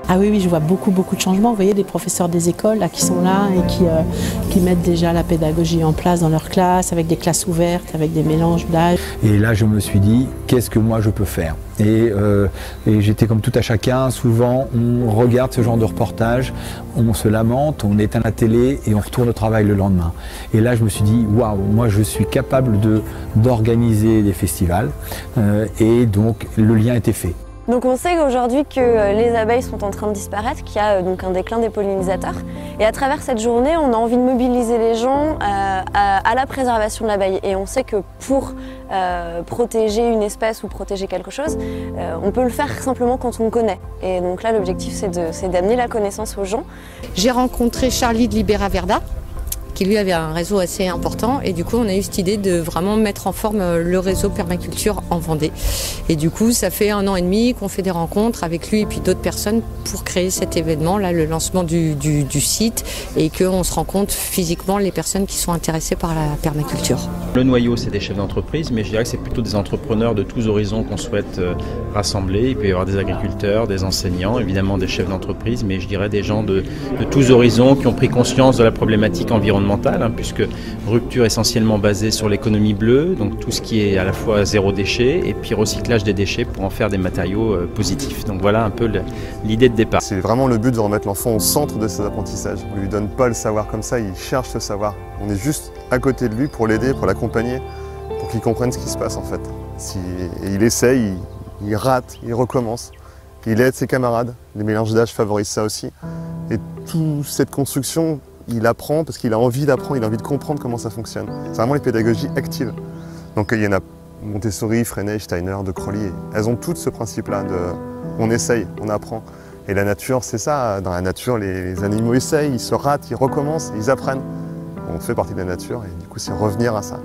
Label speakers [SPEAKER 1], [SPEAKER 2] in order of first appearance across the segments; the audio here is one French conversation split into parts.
[SPEAKER 1] Ah oui, oui, je vois beaucoup de changements. Vous voyez, des professeurs des écoles là, qui sont là et qui mettent déjà la pédagogie en place dans leur classe, avec des classes ouvertes, avec des mélanges d'âge.
[SPEAKER 2] Et là, je me suis dit, qu'est-ce que moi je peux faire? Et j'étais comme tout à chacun, souvent on regarde ce genre de reportage, on se lamente, on éteint la télé et on retourne au travail le lendemain. Et là, je me suis dit, waouh, moi je suis capable d'organiser des festivals et donc le lien était fait.
[SPEAKER 3] Donc on sait qu'aujourd'hui que les abeilles sont en train de disparaître, qu'il y a donc un déclin des pollinisateurs. Et à travers cette journée, on a envie de mobiliser les gens à la préservation de l'abeille. Et on sait que pour protéger une espèce ou protéger quelque chose, on peut le faire simplement quand on connaît. Et donc là, l'objectif, c'est d'amener la connaissance aux gens.
[SPEAKER 4] J'ai rencontré Charlie de Libera Verda, qui lui avait un réseau assez important, et du coup on a eu cette idée de vraiment mettre en forme le réseau permaculture en Vendée. Et du coup ça fait 1 an et demi qu'on fait des rencontres avec lui et puis d'autres personnes pour créer cet événement, là, le lancement du site, et qu'on se rencontre physiquement les personnes qui sont intéressées par la permaculture.
[SPEAKER 5] Le noyau, c'est des chefs d'entreprise, mais je dirais que c'est plutôt des entrepreneurs de tous horizons qu'on souhaite rassembler. Il peut y avoir des agriculteurs, des enseignants, évidemment des chefs d'entreprise, mais je dirais des gens de tous horizons qui ont pris conscience de la problématique environnementale, puisque Rupture est essentiellement basée sur l'économie bleue, donc tout ce qui est à la fois zéro déchet et puis recyclage des déchets pour en faire des matériaux positifs. Donc voilà un peu l'idée de départ.
[SPEAKER 6] C'est vraiment le but de remettre l'enfant au centre de ses apprentissages. On ne lui donne pas le savoir comme ça, il cherche ce savoir. On est juste à côté de lui pour l'aider, pour l'accompagner, pour qu'il comprenne ce qui se passe en fait. Et il essaye, il rate, il recommence. Il aide ses camarades, les mélanges d'âge favorisent ça aussi. Et toute cette construction, il apprend parce qu'il a envie d'apprendre, il a envie de comprendre comment ça fonctionne. C'est vraiment les pédagogies actives. Donc il y en a Montessori, Freinet, Steiner, De Crowley, elles ont toutes ce principe-là de on essaye, on apprend. Et la nature, c'est ça. Dans la nature, les animaux essayent, ils se ratent, ils recommencent, ils apprennent. On fait partie de la nature et du coup, c'est revenir à ça.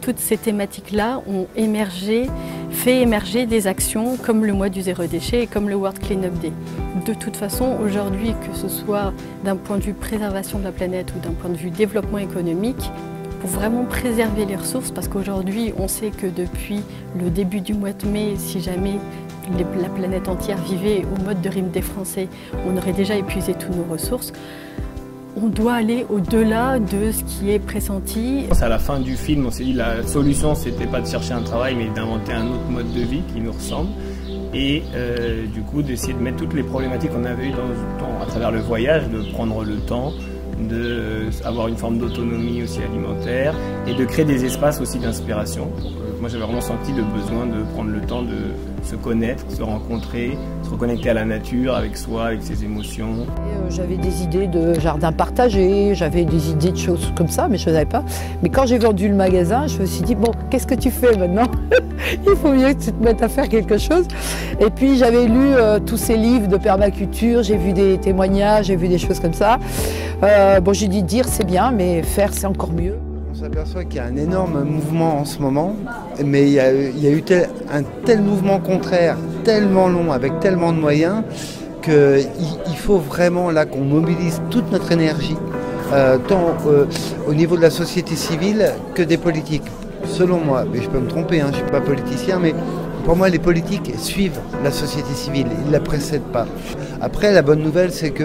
[SPEAKER 7] Toutes ces thématiques-là ont fait émerger des actions comme le mois du zéro déchet et comme le World Cleanup Day. De toute façon, aujourd'hui, que ce soit d'un point de vue préservation de la planète ou d'un point de vue développement économique, pour vraiment préserver les ressources, parce qu'aujourd'hui, on sait que depuis le début du mois de mai, si jamais la planète entière vivait au mode de rime des Français, on aurait déjà épuisé toutes nos ressources. On doit aller au-delà de ce qui est pressenti.
[SPEAKER 8] À la fin du film, on s'est dit que la solution, c'était pas de chercher un travail, mais d'inventer un autre mode de vie qui nous ressemble. Et du coup, d'essayer de mettre toutes les problématiques qu'on avait eues à travers le voyage, de prendre le temps, d'avoir une forme d'autonomie aussi alimentaire et de créer des espaces aussi d'inspiration. Moi, j'avais vraiment senti le besoin de prendre le temps de se connaître, se rencontrer, se reconnecter à la nature, avec soi, avec ses émotions.
[SPEAKER 9] J'avais des idées de jardin partagé, j'avais des idées de choses comme ça, mais je ne savais pas. Mais quand j'ai vendu le magasin, je me suis dit, bon, qu'est-ce que tu fais maintenant? Il faut mieux que tu te mettes à faire quelque chose. Et puis j'avais lu tous ces livres de permaculture, j'ai vu des témoignages, j'ai vu des choses comme ça. Bon, j'ai dit dire c'est bien, mais faire c'est encore mieux.
[SPEAKER 10] On s'aperçoit qu'il y a un énorme mouvement en ce moment, mais il y a eu un tel mouvement contraire, tellement long, avec tellement de moyens, qu'il faut vraiment là qu'on mobilise toute notre énergie, tant au niveau de la société civile que des politiques. Selon moi, mais je peux me tromper, hein, je ne suis pas politicien, mais pour moi les politiques suivent la société civile, ils ne la précèdent pas. Après, la bonne nouvelle, c'est que,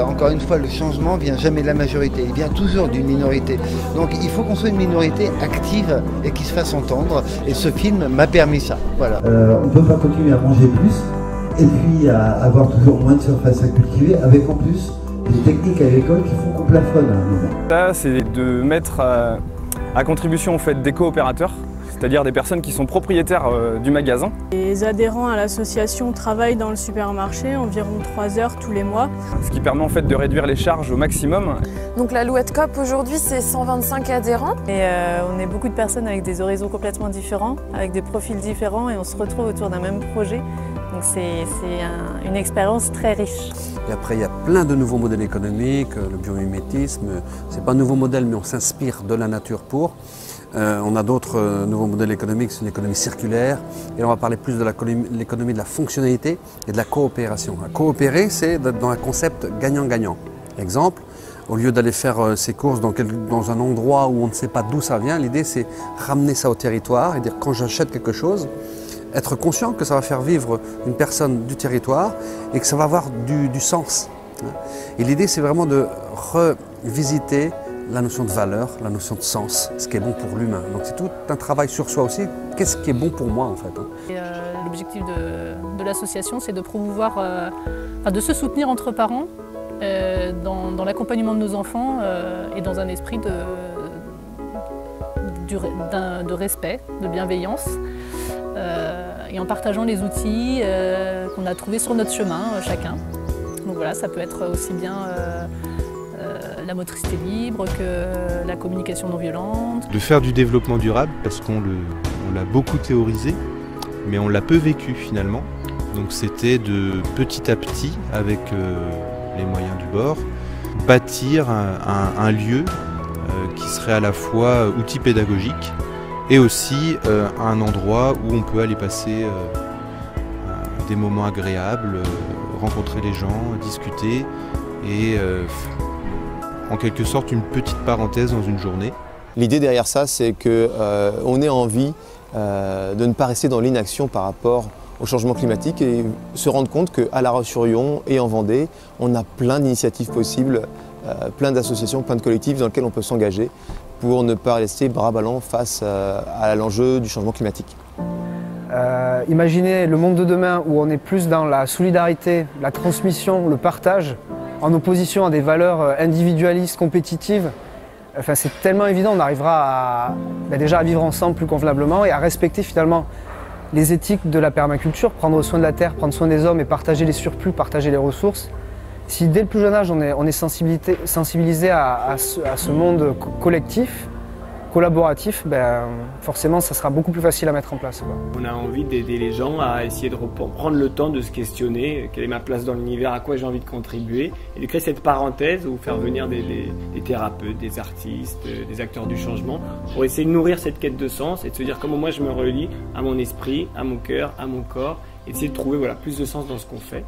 [SPEAKER 10] encore une fois, le changement ne vient jamais de la majorité, il vient toujours d'une minorité. Donc il faut qu'on soit une minorité active et qui se fasse entendre, et ce film m'a permis ça. Voilà.
[SPEAKER 11] On ne peut pas continuer à manger plus, et puis à avoir toujours moins de surface à cultiver, avec en plus des techniques agricoles qui font qu'on plafonne à un moment.
[SPEAKER 12] Ça, c'est de mettre à contribution en fait, des coopérateurs, c'est-à-dire des personnes qui sont propriétaires du magasin.
[SPEAKER 13] Les adhérents à l'association travaillent dans le supermarché environ 3 heures tous les mois.
[SPEAKER 12] Ce qui permet en fait de réduire les charges au maximum.
[SPEAKER 14] Donc l'Alouette Coop aujourd'hui c'est 125 adhérents.
[SPEAKER 13] Et on est beaucoup de personnes avec des horizons complètement différents, avec des profils différents et on se retrouve autour d'un même projet. Donc c'est une expérience très riche.
[SPEAKER 15] Et après il y a plein de nouveaux modèles économiques, le biomimétisme, c'est pas un nouveau modèle mais on s'inspire de la nature pour. On a d'autres nouveaux modèles économiques, c'est l'économie circulaire. Et on va parler plus de l'économie de la fonctionnalité et de la coopération. Coopérer, c'est dans un concept gagnant-gagnant. Exemple, au lieu d'aller faire ses courses dans un endroit où on ne sait pas d'où ça vient, l'idée c'est ramener ça au territoire et dire quand j'achète quelque chose, être conscient que ça va faire vivre une personne du territoire et que ça va avoir du sens. Et l'idée, c'est vraiment de revisiter la notion de valeur, la notion de sens, ce qui est bon pour l'humain. Donc c'est tout un travail sur soi aussi. Qu'est-ce qui est bon pour moi en fait?
[SPEAKER 16] L'objectif de l'association, c'est de promouvoir, de se soutenir entre parents dans l'accompagnement de nos enfants et dans un esprit de respect, de bienveillance, et en partageant les outils qu'on a trouvés sur notre chemin chacun. Donc voilà, ça peut être aussi bien la motricité libre que la communication non violente.
[SPEAKER 17] De faire du développement durable, parce qu'on l'a beaucoup théorisé, mais on l'a peu vécu finalement. Donc c'était de petit à petit, avec les moyens du bord, bâtir un lieu qui serait à la fois outil pédagogique et aussi un endroit où on peut aller passer des moments agréables, rencontrer les gens, discuter et en quelque sorte une petite parenthèse dans une journée.
[SPEAKER 18] L'idée derrière ça, c'est qu'on ait envie de ne pas rester dans l'inaction par rapport au changement climatique et se rendre compte qu'à La Roche-sur-Yon et en Vendée, on a plein d'initiatives possibles, plein d'associations, plein de collectifs dans lesquels on peut s'engager pour ne pas rester bras ballants face à l'enjeu du changement climatique.
[SPEAKER 19] Imaginez le monde de demain où on est plus dans la solidarité, la transmission, le partage, en opposition à des valeurs individualistes, compétitives. Enfin, c'est tellement évident, on arrivera déjà à vivre ensemble plus convenablement et à respecter finalement les éthiques de la permaculture, prendre soin de la terre, prendre soin des hommes et partager les surplus, partager les ressources. Si dès le plus jeune âge on est sensibilisé à ce monde collectif, collaboratif, forcément ça sera beaucoup plus facile à mettre en place.
[SPEAKER 8] On a envie d'aider les gens à essayer de prendre le temps de se questionner, quelle est ma place dans l'univers, à quoi j'ai envie de contribuer, et de créer cette parenthèse où faire venir des thérapeutes, des artistes, des acteurs du changement, pour essayer de nourrir cette quête de sens et de se dire comment moi je me relie à mon esprit, à mon cœur, à mon corps, et essayer de trouver plus de sens dans ce qu'on fait.